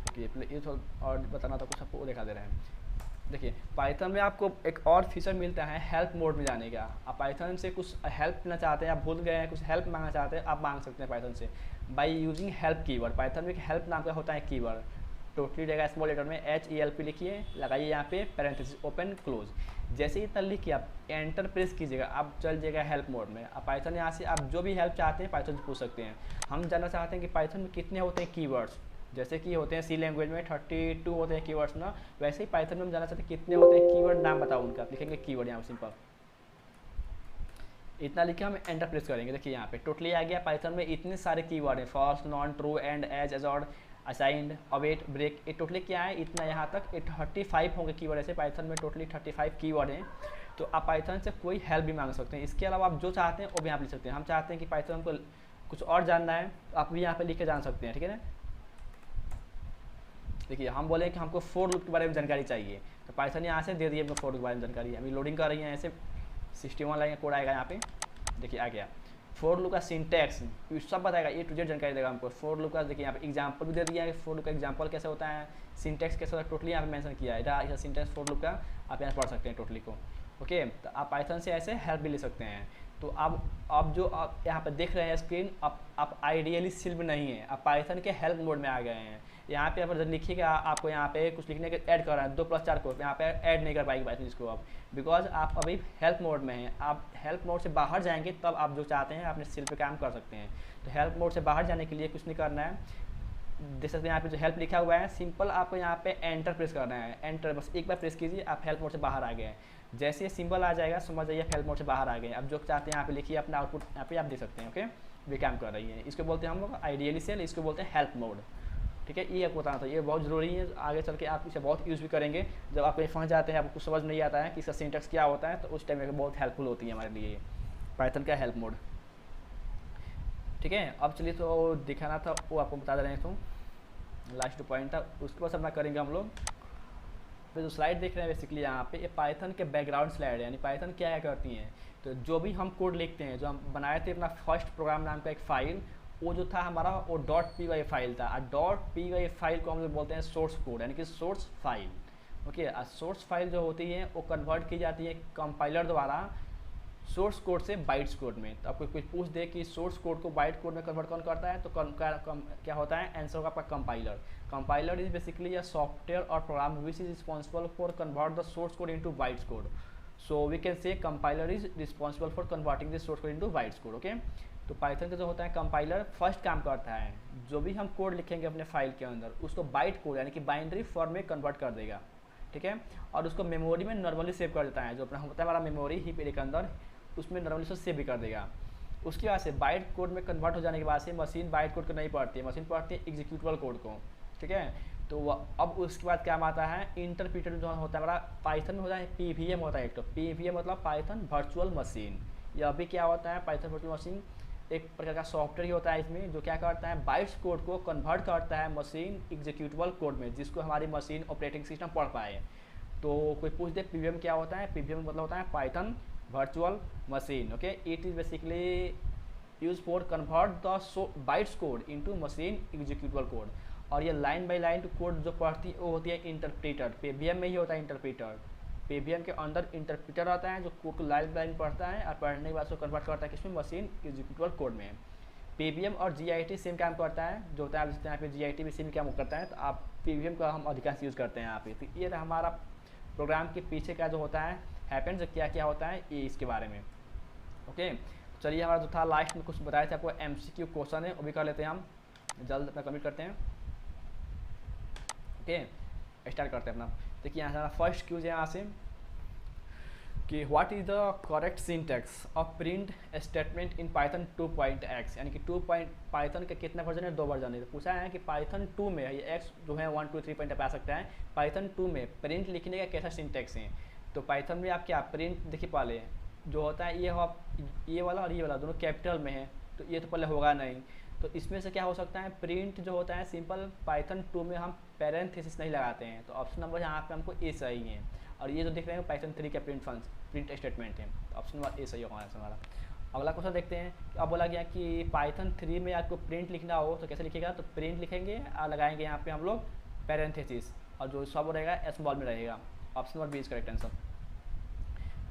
कि ये थोड़ा और बताना था कुछ, आपको वो दिखा दे रहे हैं। देखिए पाइथन में आपको एक और फीचर मिलता है हेल्प मोड में जाने का। आप पाइथन से कुछ हेल्प लेना चाहते हैं, आप भूल गए हैं कुछ हेल्प मांगना चाहते हैं, आप मांग सकते हैं पाइथन से by using help keyword. Python में एक हेल्प नाम का होता है कीवर्ड, टोटली रहेगा स्मॉल लेटर में HELP लिखिए, लगाइए यहाँ पे पैरेंथेसिस ओपन क्लोज। जैसे ही इतना लिखिए आप एंटर प्रेस कीजिएगा, आप चल जाएगा हेल्प मोड में। आप पाइथन यहाँ से आप जो भी हेल्प चाहते हैं पाइथन से पूछ सकते हैं। हम जानना चाहते हैं कि पाइथन में कितने होते हैं कीवर्ड्स, जैसे कि होते हैं सी लैंग्वेज में 32 होते हैं कीवर्ड्स ना, वैसे ही पाइथन में हम जानना चाहते हैं कितने होते हैं कीवर्ड, नाम बताओ उनका। आप लिखेंगे कीवर्ड यहाँ सिंपल, इतना लिखे हम एंटर प्रेस करेंगे। देखिए यहाँ पे टोटली आ गया। पाइथन में इतने सारे कीवर्ड हैं, false, none, true, and, as, assert, async, await, break. ये टोटली क्या है, इतना यहाँ तक 35 होंगे कीवर्ड। ऐसे पाइथन में टोटली 35 कीवर्ड हैं। तो आप पाइथन से कोई हेल्प भी मांग सकते हैं। इसके अलावा आप जो चाहते हैं वो भी यहाँ लिख सकते हैं। हम चाहते हैं कि पाइथन हमको कुछ और जानना है, आप भी यहाँ पे लिख के जान सकते हैं, ठीक है ना। देखिए हम बोले कि हमको फोर लूप के बारे में जानकारी चाहिए, तो पाइथन यहाँ से दे दिए हमको फोर लूप के बारे में जानकारी। अभी लोडिंग कर रही है, ऐसे 61 लाइन का कोड आएगा यहाँ पे, देखिए आ गया। फोर लूप का सिंटैक्स सब बताएगा, A to Z जानकारी देगा हमको फोर लूप का। देखिए यहाँ पे एग्जांपल भी दे दिया है, फोर लूप का एग्जांपल कैसे होता है, सिंटैक्स कैसे होता है, टोटली यहाँ पे मेंशन किया है। सिंटैक्स फोर लूप का आप यहाँ पढ़ सकते हैं टोटली को, ओके। तो आप पाइथन से ऐसे हेल्प भी ले सकते हैं। तो अब जो आप यहाँ पे देख रहे हैं स्क्रीन, आप आइडियली सिर्फ नहीं है, आप पाइथन के हेल्प मोड में आ गए हैं। यहाँ पे अगर लिखिएगा आपको यहाँ पे कुछ लिखने के ऐड कर रहा है 2 + 4 को, यहाँ पे ऐड नहीं कर पाएगी पाइथन इसको आप, बिकॉज आप अभी हेल्प मोड में हैं। आप हेल्प मोड से बाहर जाएंगे तब आप जो चाहते हैं अपने स्किल पे काम कर सकते हैं। तो हेल्प मोड से बाहर जाने के लिए कुछ नहीं करना है, देख सकते हैं यहाँ पे जो हेल्प लिखा हुआ है, सिंपल आपको यहाँ पे एंटर प्रेस करना है। एंटर बस एक बार प्रेस कीजिए, आप हेल्प मोड से बाहर आ गए हैं। जैसे ये सिंबल आ जाएगा समझ जाइए हेल्प मोड से बाहर आ गए। अब जो चाहते हैं यहाँ पे लिखिए, अपना आउटपुट यहाँ पे आप देख सकते हैं, ओके। वे काम कर रही है, इसको बोलते हैं हम लोग आइडियली सेल, इसको बोलते हैं हेल्प मोड, ठीक है। ये आपको बताना था, ये बहुत ज़रूरी है, आगे चल के आप इसे बहुत यूज़ भी करेंगे। जब आप कहीं फंस जाते हैं, आपको कुछ समझ नहीं आता है कि इसका सिंटैक्स क्या होता है, तो उस टाइम में बहुत हेल्पफुल होती है हमारे लिए पाइथन का हेल्प मोड, ठीक है। अब चलिए तो दिखाना था वो आपको बता दे रहे हैं। तो लास्ट पॉइंट था, उसके बाद अपना करेंगे हम लोग। फिर जो स्लाइड देख रहे हैं बेसिकली यहाँ पे, ये पाइथन के बैकग्राउंड स्लाइड है, यानी पाइथन क्या करती हैं। तो जो भी हम कोड लिखते हैं, जो हम बनाए थे अपना फर्स्ट प्रोग्राम नाम का एक फ़ाइल, वो जो था हमारा वो .py फाइल था। और .py फाइल को हम लोग बोलते हैं सोर्स कोड, यानी कि source file, okay. Source file जो होती है वो कन्वर्ट की जाती है कंपाइलर द्वारा सोर्स कोड से बाइट्स कोड में। तो आपको कुछ पूछ दे कि सोर्स कोड को बाइट कोड में कन्वर्ट कौन करता है, तो क्या होता है, आंसर होगा आपका compiler. Compiler is basically a software और program which is responsible for convert the source code into bytes code. So we can say compiler is responsible for converting the source code into bytes code. Okay, तो पाइथन का जो होता है कंपाइलर फर्स्ट काम करता है, जो भी हम कोड लिखेंगे अपने फाइल के अंदर उसको बाइट कोड यानी कि बाइनरी फॉर्म में कन्वर्ट कर देगा, ठीक है, और उसको मेमोरी में नॉर्मली सेव कर देता है। जो अपना होता है हमारा मेमोरी हीप एरिया के अंदर, उसमें नॉर्मली से सेव भी कर देगा। उसके बाद से बाइट कोड में कन्वर्ट हो जाने के बाद से मशीन बाइट कोड को नहीं पढ़ती है, मशीन पढ़ती है एग्जीक्यूटेबल कोड को, ठीक है। तो अब उसके बाद क्या आता है, इंटरप्रीटर जो होता है हमारा पाइथन में होता है पीवीएम होता है एक। तो पीवीएम मतलब पाइथन वर्चुअल मशीन। यह भी क्या होता है, पाइथन वर्चुअल मशीन एक प्रकार का सॉफ्टवेयर ही होता है इसमें, जो क्या करता है बाइट्स कोड को कन्वर्ट करता है मशीन एग्जीक्यूटेबल कोड में, जिसको हमारी मशीन ऑपरेटिंग सिस्टम पढ़ पाए। तो कोई पूछ दे पीवीएम क्या होता है, पीवीएम मतलब होता है Python virtual machine. Okay, it is basically use for convert the bytes code into machine executable code. और ये लाइन बाय लाइन कोड जो पढ़ती है वो होती है इंटरप्रीटर। पीवीएम में ही होता है इंटरप्रीटर। पीवीएम के अंदर इंटरप्रीटर आता है जो कोड को लाइन बाय लाइन पढ़ता है और पढ़ने के बाद उसको कन्वर्ट करता है किसमें, मशीन एग्जीक्यूटेबल कोड में। पीवीएम और जीआईटी सेम काम करता है, जो होता है यहाँ पे जीआईटी भी सेम काम करता है। तो आप पीवीएम का हम अधिकांश यूज़ करते हैं यहाँ पे। तो ये हमारा प्रोग्राम के पीछे का जो होता है हैपेंस, क्या क्या होता है ये इसके बारे में। ओके, चलिए हमारा जो था लास्ट में कुछ बताया था आपको एमसीक्यू क्वेश्चन है, वो भी कर लेते हैं हम, जल्द अपना कंप्लीट करते हैं। ओके, स्टार्ट करते हैं अपना। देखिए यहाँ हमारा फर्स्ट क्यूज है यहाँ से कि what is the correct syntax of print statement in Python 2.x, यानी कि पाइथन का कितना वर्जन है, 2 वर्जन है। तो पूछा है कि पाइथन 2 में ये एक्स जो है 1 2 3 पॉइंट आ सकता है, पाइथन 2 में प्रिंट लिखने का कैसा सिंटैक्स है। तो पाइथन में आप क्या प्रिंट देखिए, पहले जो होता है ये वाला और ये वाला दोनों कैपिटल में है, तो ये तो पहले होगा नहीं। तो इसमें से क्या हो सकता है, प्रिंट जो होता है सिंपल पाइथन 2 में हम पैरेंथेसिस नहीं लगाते हैं। तो ऑप्शन नंबर यहाँ पे हमको ए सही है। और ये जो देख रहे हैं पाइथन 3 का प्रिंट स्टेटमेंट है, तो ऑप्शन नंबर ए सही होगा हमारा। अगला क्वेश्चन देखते हैं। अब बोला गया कि पाइथन 3 में आपको प्रिंट लिखना हो तो कैसे लिखेगा, तो प्रिंट लिखेंगे और लगाएंगे यहाँ पे हम लोग पैरेंथेसिस, और जो सब रहेगा स्मॉल में रहेगा। Option number B is correct answer.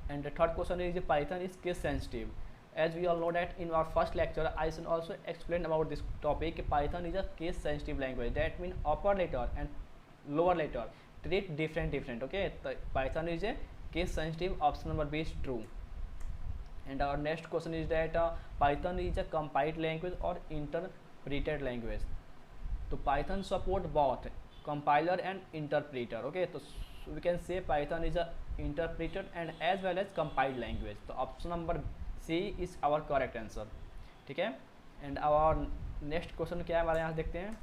And the third question is Python is case sensitive. As we all know that in our first lecture, I should also explain about this topic. Python is a case sensitive language. That means upper letter and lower letter treat different. Okay, so Python is a case sensitive. Option number B is true. And our next question is that Python is a compiled language or interpreted language. So Python support both compiler and interpreter. Okay, so we can say Python is a interpreted and as well as compiled language. तो option number C is our correct answer, ठीक है। एंड आवर नेक्स्ट क्वेश्चन क्या है हमारे यहाँ देखते हैं।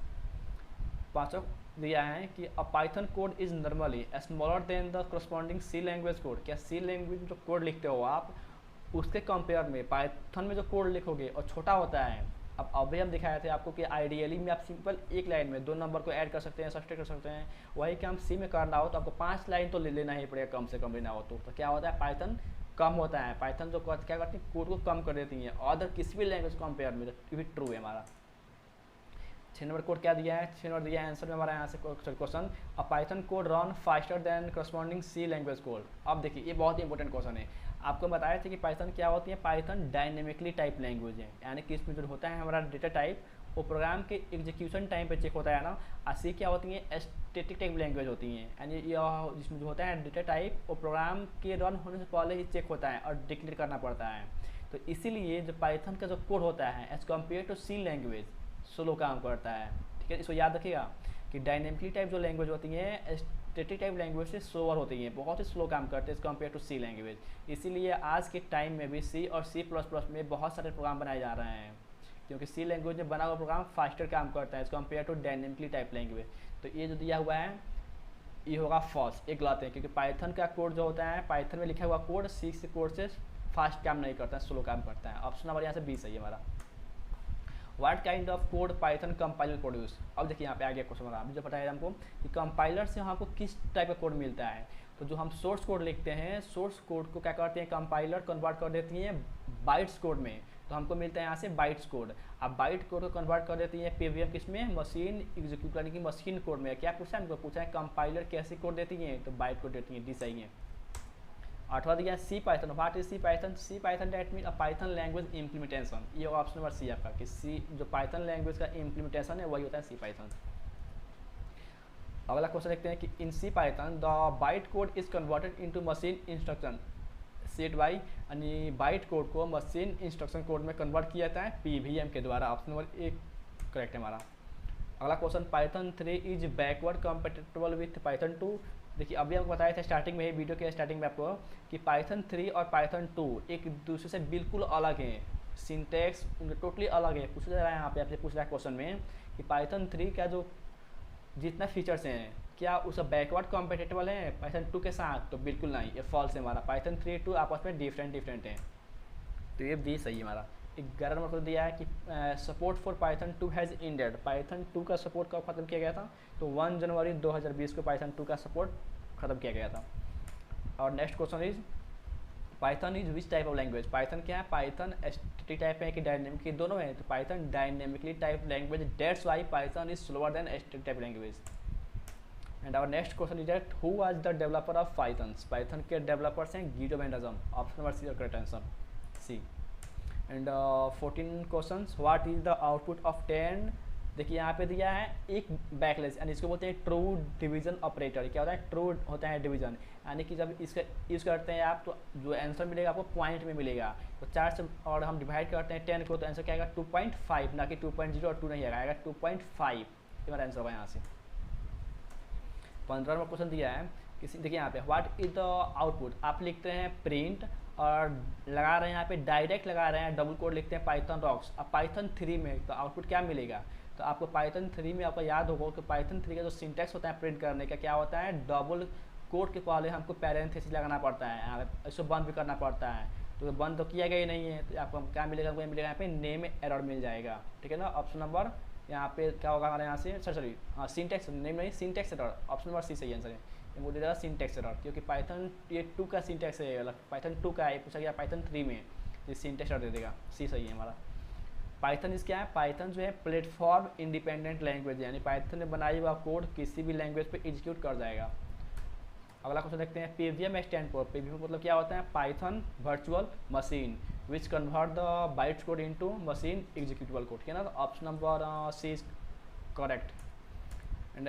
पाँचों दिया है कि a Python code is normally smaller than the corresponding C language code. क्या सी लैंग्वेज जो कोड लिखते हो आप उसके कंपेयर में पाइथन में जो कोड लिखोगे और छोटा होता है। अब अभी हम दिखाए थे आपको कि आइडियली में आप सिंपल एक लाइन में 2 नंबर को ऐड कर सकते हैं, सब्सट्रैक्ट कर सकते हैं। वही काम सी में करना हो तो आपको 5 लाइन तो लेना ही पड़ेगा, कम से कम लेना हो तो क्या होता है पाइथन कम होता है। पाइथन जो क्या करती है कोड को कम कर देती है अदर किसी भी लैंग्वेज कंपेयर में। तो भी ट्रू है हमारा। 6 नंबर कोड क्या दिया है, 6 नंबर दिया है आंसर में हमारा यहाँ से question a Python code run faster than corresponding C language code. अब देखिए ये बहुत ही इंपॉर्टेंट क्वेश्चन है। आपको बताया था कि पाइथन क्या होती है, पाइथन डायनेमिकली टाइप लैंग्वेज है, यानी कि इसमें जो होता है हमारा डेटा टाइप वो प्रोग्राम के एग्जीक्यूशन टाइम पे चेक होता है ना। और सी क्या होती है, स्टैटिक टाइप लैंग्वेज होती हैं, यानी यह जिसमें जो होता है डेटा टाइप वो प्रोग्राम के रन होने से पहले ही चेक होता है और डिक्लेयर करना पड़ता है। तो इसीलिए जो पाइथन का जो कोड होता है as compare to C language slow काम करता है, ठीक है। इसको याद रखिएगा कि डायनेमिकली टाइप जो लैंग्वेज होती है स्टैटिक टाइप लैंग्वेज से स्लोअर होती हैं, बहुत ही स्लो काम करते हैं कंपेयर टू सी लैंग्वेज। इसीलिए आज के टाइम में भी सी और सी प्लस प्लस में बहुत सारे प्रोग्राम बनाए जा रहे हैं, क्योंकि सी लैंग्वेज में बना हुआ प्रोग्राम फास्टर काम करता है compare to dynamically type language. तो ये जो दिया हुआ है ये होगा फॉल्स, एक गलत है, क्योंकि पाइथन का कोड जो होता है पाइथन में लिखा हुआ कोड सी से कोड से फास्ट काम नहीं करता है, स्लो काम करता है। ऑप्शन नंबर यहाँ से 20 है हमारा। What kind of code Python compiler produce. अब देखिए यहाँ पे आ गया क्वेश्चन हमारा, अभी जो बताया हमको कि कंपाइलर से हमको किस टाइप का कोड मिलता है। तो जो हम सोर्स कोड लिखते हैं सोर्स कोड को क्या करते हैं कंपाइलर कन्वर्ट कर देती हैं बाइट्स कोड में, तो हमको मिलता है यहाँ से बाइट्स कोड। अब बाइट कोड को कन्वर्ट कर देती है पीवीएम किसमें, मशीन एग्जीक्यूट करने की मशीन कोड में। क्या पूछा है हमको, पूछा है कंपाइलर कैसे कोड देती है, तो बाइट कोड देती है, डी सही है। 8वां दिया C Python. What is C Python? C Python that mean a Python language implementation. ये ऑप्शन नंबर सी आपका कि सी जो पाइथन लैंग्वेज का इम्प्लीमेंटेशन है वही होता है सी पाइथन। अगला क्वेश्चन देखते हैं कि in C Python the byte code is converted into machine instruction set by, यानी बाइट कोड को मशीन इंस्ट्रक्शन कोड में कन्वर्ट किया जाता है पीवीएम के द्वारा। ऑप्शन नंबर ए करेक्ट है हमारा। अगला question Python 3 is backward compatible with Python 2। देखिए अभी आपको बताया था स्टार्टिंग में ही, वीडियो के स्टार्टिंग में आपको, कि पाइथन 3 और पाइथन 2 एक दूसरे से बिल्कुल अलग हैं, सिंटैक्स उनके टोटली अलग है। पूछा जा रहा है यहाँ पे आपसे, पूछ रहा है क्वेश्चन में कि पाइथन 3 का जो जितना फीचर्स हैं क्या उसका बैकवर्ड कंपेटेबल है पाइथन 2 के साथ? तो बिल्कुल नहीं, ये फॉल्स है हमारा। पाइथन 3 2 आपस में डिफरेंट है, तो ये भी सही है हमारा। 11 नंबर को दिया है कि support for Python 2 has ended. Python 2 का सपोर्ट कब खत्म किया गया था? तो 1 जनवरी 2020 को पाइथन 2 का सपोर्ट खत्म किया गया था। और next question is Python is which type of language? Python क्या है? पाइथन स्टैटिक टाइप है कि डायनेमिक, दोनों है। तो Python dynamically type language, that's why Python is slower than static type language. And our next question is that who was the developer of Python? Python के डेवलपर्स हैं Guido Vanderson. Option number C correct answer C. And 14 question what is the output of 10? देखिए यहाँ पे दिया है एक बैकलेस, यानी इसको बोलते हैं ट्रू डिवीजन ऑपरेटर। क्या होता है? ट्रू होता है डिवीजन, यानी कि जब इसका यूज़ करते हैं आप तो जो आंसर मिलेगा आपको पॉइंट में मिलेगा। तो 4 से और हम डिवाइड करते हैं 10 को, तो आंसर क्या आएगा? 2.5, ना कि 2.0 और 2 नहीं आएगा, 2.5 ये हमारा आंसर होगा यहाँ से। 15वां क्वेश्चन दिया है किसी, देखिए यहाँ पे व्हाट इज द आउटपुट? आप लिखते हैं प्रिंट और लगा रहे हैं यहाँ पे डायरेक्ट लगा रहे हैं, डबल कोड लिखते हैं पाइथन रॉक्स। अब पाइथन 3 में तो आउटपुट क्या मिलेगा? तो आपको पाइथन 3 में आपको याद होगा कि पाइथन 3 का जो सिंटैक्स होता है प्रिंट करने का क्या होता है? डबल कोड के पहले हमको पैरेंथेसिस लगाना पड़ता है, इसको बंद भी करना पड़ता है। तो बंद तो किया गया ही नहीं है, तो आपको क्या मिलेगा? मिलेगा यहाँ पे नेम एरर मिल जाएगा, ठीक है ना। ऑप्शन नंबर यहाँ पे क्या होगा हमारे यहाँ से, सॉरी हाँ सिंटैक्स, नेम नहीं syntax error. Option number C सही आंसर है, ये मुझे देगा सिंटैक्स एरर, क्योंकि पाइथन ये 2 का सिंटैक्स है, पाइथन 2 का है, पूछा गया पाइथन 3 में, ये सिंटैक्स एरर दे देगा। सी सही है हमारा। पाइथन इस क्या है? पाइथन जो है प्लेटफॉर्म इंडिपेंडेंट लैंग्वेज है, यानी पाइथन ने बनाई हुआ कोड किसी भी लैंग्वेज पे एग्जीक्यूट कर जाएगा। अगला क्वेश्चन देखते हैं पीवीएम स्टैंड फॉर। पीवीएम मतलब क्या होता है? Python virtual machine which convert the bytes code into machine executable code, ठीक है ना। तो option number C is correct. And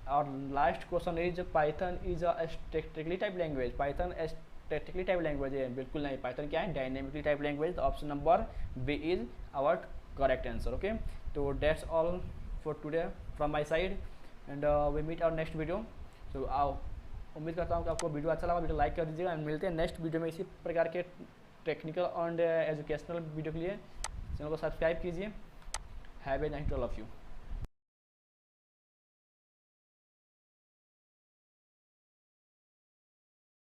और last question is Python is a statically type language. Python statically type language है? बिल्कुल नहीं, पाइथन क्या है? Dynamically type language. तो option number B is our correct answer. Okay, तो that's all for today from my side and we meet our next video. तो आओ, उम्मीद करता हूँ कि आपको वीडियो अच्छा लगा, वीडियो लाइक कर दीजिएगा। एंड मिलते हैं नेक्स्ट वीडियो में इसी प्रकार के टेक्निकल एंड एजुकेशनल वीडियो के लिए। चैनल को सब्सक्राइब कीजिए। Have a nice day all of you.